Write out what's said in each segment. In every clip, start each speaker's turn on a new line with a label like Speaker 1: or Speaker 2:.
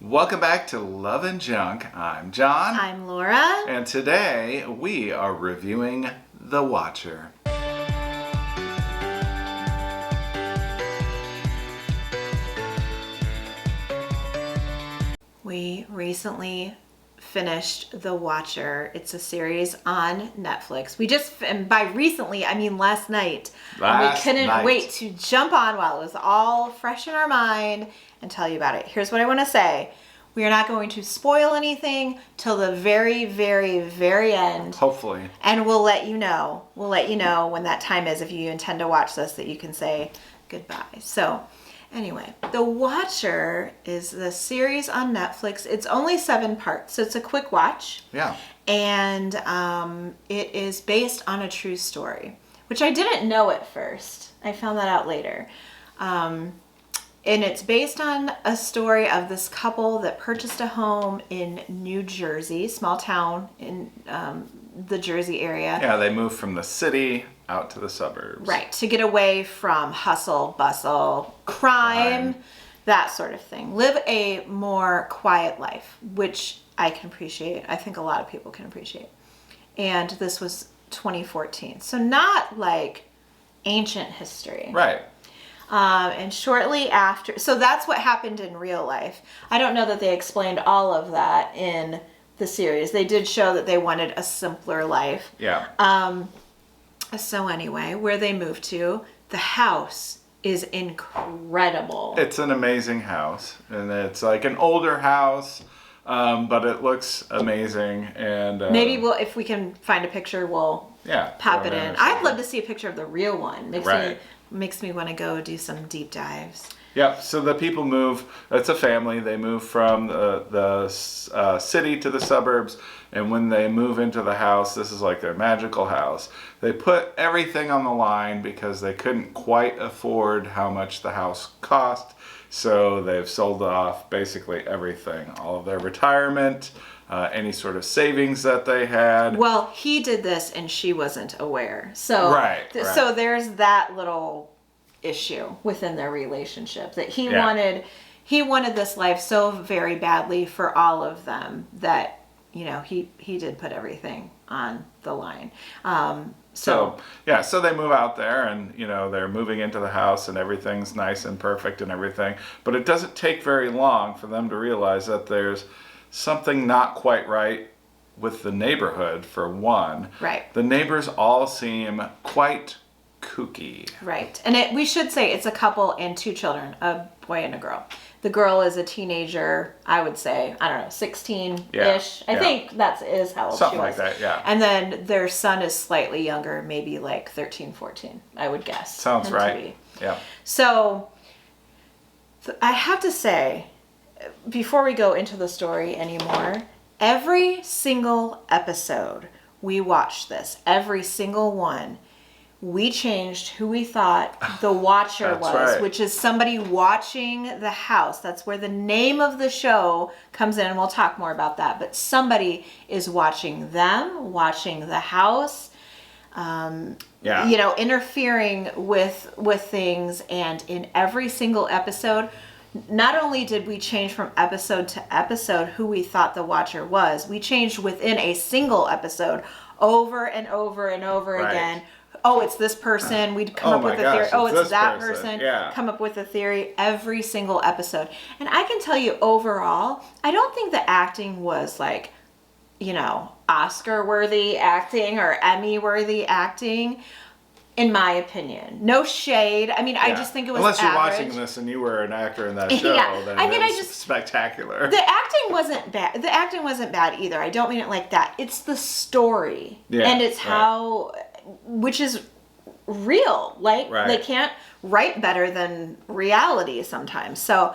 Speaker 1: Welcome back to Love and Junk. I'm John.
Speaker 2: I'm Laura.
Speaker 1: And today we are reviewing The Watcher.
Speaker 2: We recently finished The Watcher. It's a series on Netflix. And by recently, I mean last night. We couldn't wait to jump on while it was all fresh in our mind and tell you about it. Here's what I want to say. We are not going to spoil anything till the very, very, very end.
Speaker 1: Hopefully.
Speaker 2: And we'll let you know. We'll let you know when that time is, if you intend to watch this, that you can say goodbye. So anyway, The Watcher is the series on Netflix. It's only 7 parts, so it's a quick watch.
Speaker 1: Yeah.
Speaker 2: And it is based on a true story, which I didn't know at first. I found that out later. And it's based on a story of this couple that purchased a home in New Jersey, small town in the Jersey area.
Speaker 1: Yeah, they moved from the city out to the suburbs.
Speaker 2: Right, to get away from hustle, bustle, crime, that sort of thing. Live a more quiet life, which I can appreciate. I think a lot of people can appreciate. And this was 2014, so not like ancient history.
Speaker 1: Right.
Speaker 2: And shortly after, so that's what happened in real life. I don't know that they explained all of that in the series. They did show that they wanted a simpler life.
Speaker 1: Yeah.
Speaker 2: So anyway, where they moved to, the house is incredible.
Speaker 1: It's an amazing house, and it's like an older house, but it looks amazing. And
Speaker 2: maybe if we can find a picture, we'll pop it in. I'd love to see a picture of the real one. Makes me want to go do some deep dives.
Speaker 1: Yep. So the people move. It's a family. They move from the city to the suburbs, and when they move into the house, this is like their magical house. They put everything on the line because they couldn't quite afford how much the house cost. So they've sold off basically everything, all of their retirement, any sort of savings that they had.
Speaker 2: Well, he did this and she wasn't aware. So so there's that little issue within their relationship, that he wanted this life so very badly for all of them that, you know, he did put everything on the line. So
Speaker 1: they move out there, and you know, they're moving into the house and everything's nice and perfect and everything, but it doesn't take very long for them to realize that there's something not quite right with the neighborhood. For one, the neighbors all seem quite kooky.
Speaker 2: Right. And we should say it's a couple and 2 children, a boy and a girl. The girl is a teenager, I would say, I don't know, 16-ish. I think that is how old
Speaker 1: Something
Speaker 2: she was.
Speaker 1: Like that, yeah.
Speaker 2: And then their son is slightly younger, maybe like 13, 14, I would guess.
Speaker 1: Sounds right. Yeah.
Speaker 2: So I have to say, before we go into the story anymore, every single episode we watched this, every single one, we changed who we thought the Watcher was, which is somebody watching the house. That's where the name of the show comes in, and we'll talk more about that. But somebody is watching them, watching the house, you know, interfering with things. And in every single episode, not only did we change from episode to episode who we thought the Watcher was, we changed within a single episode over and over and over again. Oh, it's this person. We'd come up with a theory. Oh, it's that person. Come up with a theory every single episode. And I can tell you overall, I don't think the acting was like, you know, Oscar-worthy acting or Emmy-worthy acting, in my opinion. No shade. I mean, I just think it was
Speaker 1: Unless you're
Speaker 2: average.
Speaker 1: Watching this and you were an actor in that show, then it was spectacular.
Speaker 2: The acting wasn't bad. The acting wasn't bad either. I don't mean it like that. It's the story. And it's how... which is real. Like, they can't write better than reality sometimes. So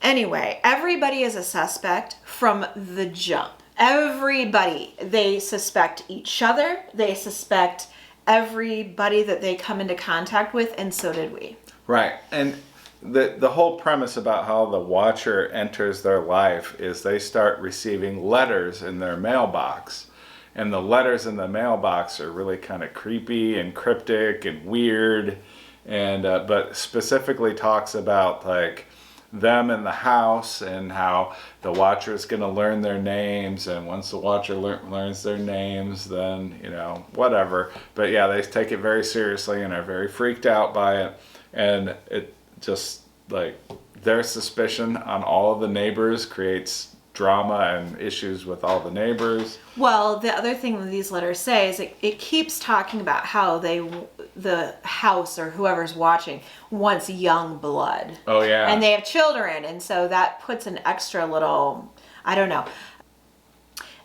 Speaker 2: anyway, everybody is a suspect from the jump. Everybody. They suspect each other. They suspect everybody that they come into contact with, and so did we. Right.
Speaker 1: And the whole premise about how the Watcher enters their life is they start receiving letters in their mailbox. And the letters in the mailbox are really kind of creepy and cryptic and weird, and but specifically talks about like them in the house and how the Watcher is going to learn their names, and once the Watcher learns their names, then, you know, whatever. But yeah, they take it very seriously and are very freaked out by it, and it just, like, their suspicion on all of the neighbors creates drama and issues with all the neighbors.
Speaker 2: Well, the other thing that these letters say is it keeps talking about how the house or whoever's watching wants young blood.
Speaker 1: Oh yeah.
Speaker 2: And they have children, and so that puts an extra little, I don't know.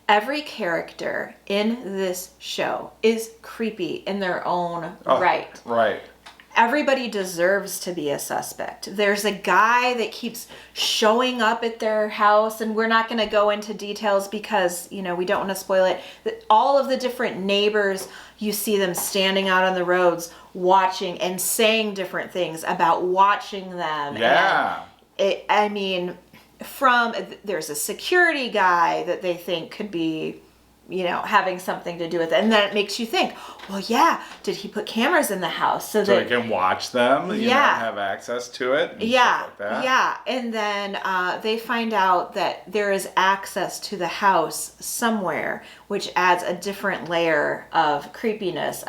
Speaker 2: Every character in this show is creepy in their own right.
Speaker 1: Right.
Speaker 2: Everybody deserves to be a suspect. There's a guy that keeps showing up at their house, and we're not going to go into details because, you know, we don't want to spoil it. All of the different neighbors, you see them standing out on the roads watching and saying different things about watching them.
Speaker 1: Yeah.
Speaker 2: And there's a security guy that they think could be, you know, having something to do with it. And then it makes you think, well, yeah, did he put cameras in the house so that
Speaker 1: I can watch them, you know, have access to it and stuff like that.
Speaker 2: Yeah. And then they find out that there is access to the house somewhere, which adds a different layer of creepiness.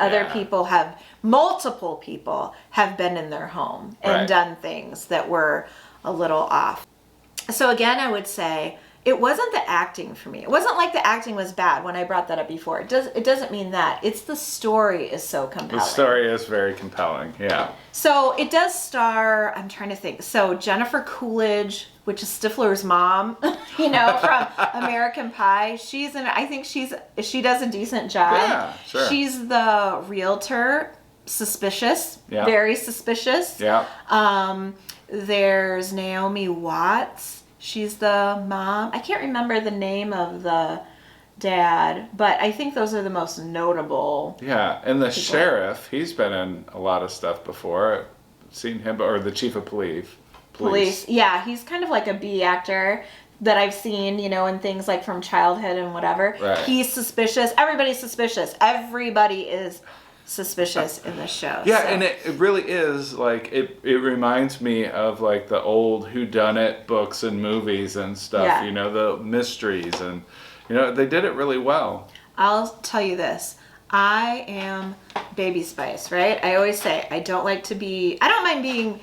Speaker 2: Multiple people have been in their home and done things that were a little off. So again, I would say, it wasn't the acting for me. It wasn't like the acting was bad when I brought that up before. It doesn't mean that. It's the story is so compelling.
Speaker 1: The story is very compelling, yeah.
Speaker 2: So it does star, I'm trying to think. So Jennifer Coolidge, which is Stifler's mom, you know, from American Pie. I think she does a decent job.
Speaker 1: Yeah, sure.
Speaker 2: She's the realtor, suspicious, very suspicious.
Speaker 1: Yeah.
Speaker 2: There's Naomi Watts. She's the mom. I can't remember the name of the dad, but I think those are the most notable.
Speaker 1: Yeah, and the sheriff, he's been in a lot of stuff before. Seen him, or the chief of police.
Speaker 2: Yeah, he's kind of like a B actor that I've seen, you know, in things like From Childhood and whatever.
Speaker 1: Right.
Speaker 2: He's suspicious. Everybody's suspicious. Everybody is suspicious in this show.
Speaker 1: Yeah, so. And it really is, like, it reminds me of, like, the old whodunit books and movies and stuff, you know, the mysteries, and, you know, they did it really well.
Speaker 2: I'll tell you this. I am Baby Spice, right? I always say I don't mind being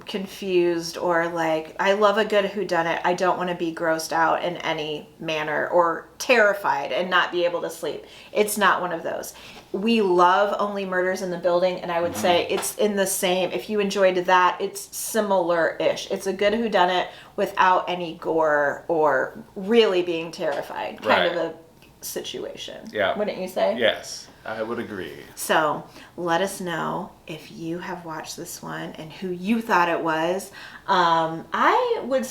Speaker 2: confused, or like, I love a good whodunit. I don't want to be grossed out in any manner or terrified and not be able to sleep. It's not one of those. We love Only Murders in the Building, and I would say it's in the same. If you enjoyed that, it's similar-ish. It's a good whodunit without any gore or really being terrified kind of a situation.
Speaker 1: Yeah.
Speaker 2: Wouldn't you say?
Speaker 1: Yes, I would agree.
Speaker 2: So let us know if you have watched this one and who you thought it was. I would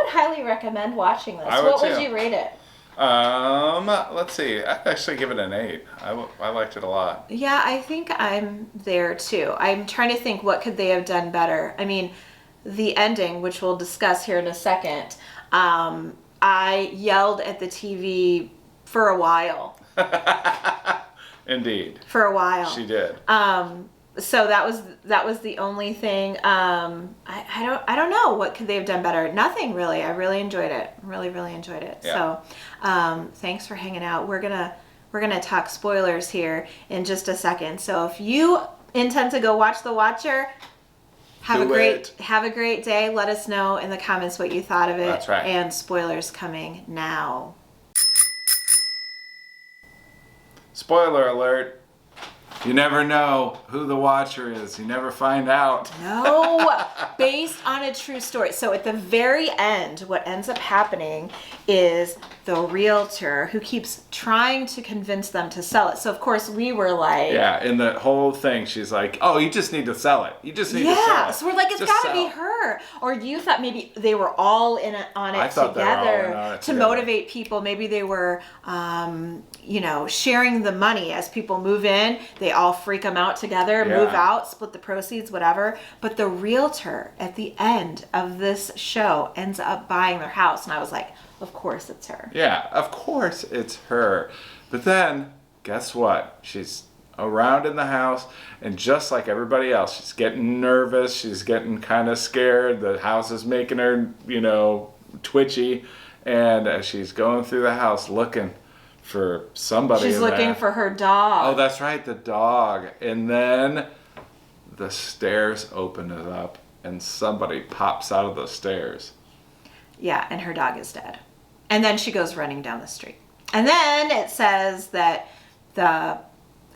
Speaker 2: highly recommend watching this. What would you rate it?
Speaker 1: Let's see. I'd actually give it an 8. I liked it a lot.
Speaker 2: Yeah, I think I'm there too. I'm trying to think, what could they have done better? I mean, the ending, which we'll discuss here in a second, I yelled at the TV for a while.
Speaker 1: Indeed.
Speaker 2: For a while.
Speaker 1: She did.
Speaker 2: So that was the only thing. I don't know, what could they have done better. Nothing really. I really enjoyed it. Really enjoyed it.
Speaker 1: Yeah.
Speaker 2: So thanks for hanging out. We're gonna talk spoilers here in just a second. So if you intend to go watch The Watcher, have a great day. Let us know in the comments what you thought of it.
Speaker 1: That's right.
Speaker 2: And spoilers coming now.
Speaker 1: Spoiler alert. You never know who the Watcher is. You never find out.
Speaker 2: No, based on a true story. So at the very end, what ends up happening is the realtor who keeps trying to convince them to sell it. So of course we were like...
Speaker 1: Yeah, in the whole thing, she's like, oh, you just need to sell it. You just need to sell it.
Speaker 2: Yeah, so we're like, it's got to be her. Or you thought maybe they were all on it together to motivate people. Maybe they were, sharing the money as people move in. They all freak them out together, move out, split the proceeds, whatever. But the realtor at the end of this show ends up buying their house. And I was like, of course it's her.
Speaker 1: Yeah, of course it's her. But then, guess what? She's around in the house, and just like everybody else, she's getting nervous, she's getting kind of scared, the house is making her, twitchy, and as she's going through the house looking for somebody
Speaker 2: She's
Speaker 1: in
Speaker 2: looking
Speaker 1: there.
Speaker 2: for her dog.
Speaker 1: Oh, that's right, the dog. And then the stairs open it up, and somebody pops out of the stairs.
Speaker 2: Yeah, and her dog is dead. And then she goes running down the street. And then it says that the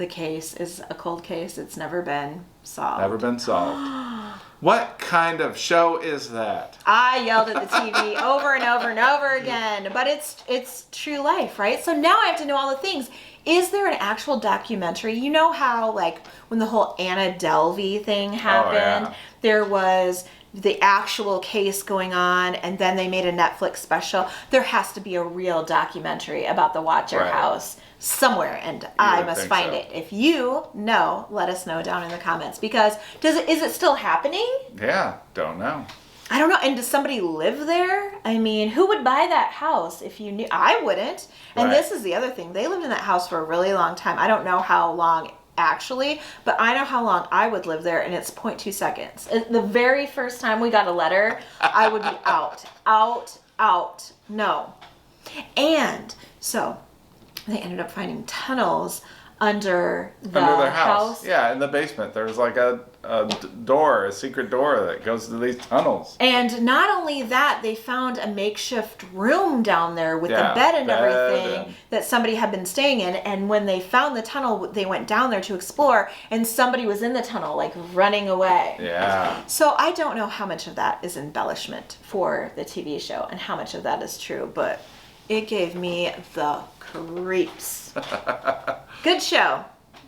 Speaker 2: case is a cold case. It's never been solved.
Speaker 1: Never been solved. What kind of show is that?
Speaker 2: I yelled at the TV over and over and over again. But it's true life, right? So now I have to know all the things. Is there an actual documentary? You know how, like, when the whole Anna Delvey thing happened,
Speaker 1: yeah.
Speaker 2: there was the actual case going on, and then they made a Netflix special. There has to be a real documentary about the Watcher
Speaker 1: Right.
Speaker 2: house somewhere, and I
Speaker 1: would
Speaker 2: must
Speaker 1: think
Speaker 2: find
Speaker 1: so.
Speaker 2: it. If you know, let us know down in the comments, because is it still happening?
Speaker 1: Yeah, don't know.
Speaker 2: I don't know. And does somebody live there? I mean, who would buy that house if you knew? I wouldn't. And
Speaker 1: Right.
Speaker 2: this is the other thing. They lived in that house for a really long time. I don't know how long actually, but I know how long I would live there, and it's 0.2 seconds. The very first time we got a letter, I would be out. No. And so they ended up finding tunnels under
Speaker 1: Their house. Yeah, in the basement. There's like a secret door that goes to these tunnels.
Speaker 2: And not only that, they found a makeshift room down there with
Speaker 1: Yeah,
Speaker 2: a bed and
Speaker 1: bed
Speaker 2: everything
Speaker 1: and-
Speaker 2: that somebody had been staying in. And when they found the tunnel, they went down there to explore, and somebody was in the tunnel, like running away.
Speaker 1: Yeah.
Speaker 2: So I don't know how much of that is embellishment for the TV show and how much of that is true, but it gave me the creeps. Good show.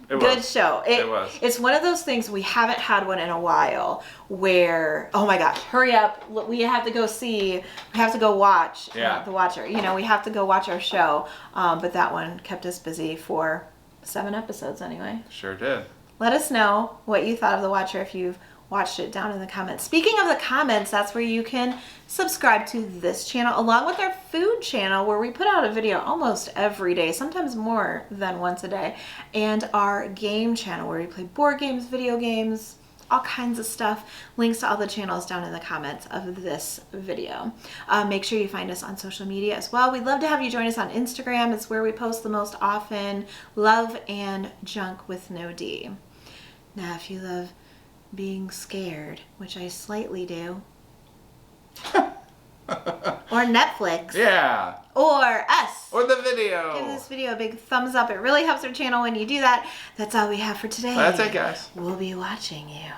Speaker 2: Good
Speaker 1: was.
Speaker 2: show.
Speaker 1: It was.
Speaker 2: It's one of those things, we haven't had one in a while where, oh my gosh, hurry up. We have to go watch
Speaker 1: Yeah.
Speaker 2: The Watcher. We have to go watch our show. But that one kept us busy for 7 episodes anyway.
Speaker 1: Sure did.
Speaker 2: Let us know what you thought of The Watcher if you've watched it down in the comments. Speaking of the comments, that's where you can subscribe to this channel along with our food channel, where we put out a video almost every day, sometimes more than once a day, and our game channel where we play board games, video games, all kinds of stuff. Links to all the channels down in the comments of this video. Make sure you find us on social media as well. We'd love to have you join us on Instagram. It's where we post the most often. Love and Junk with no D. Now, if you love being scared, which I slightly do, or Netflix,
Speaker 1: Yeah.
Speaker 2: or us,
Speaker 1: Or the video.
Speaker 2: give this video a big thumbs up. It really helps our channel when you do that. That's all we have for today.
Speaker 1: That's it, guys.
Speaker 2: We'll be watching you.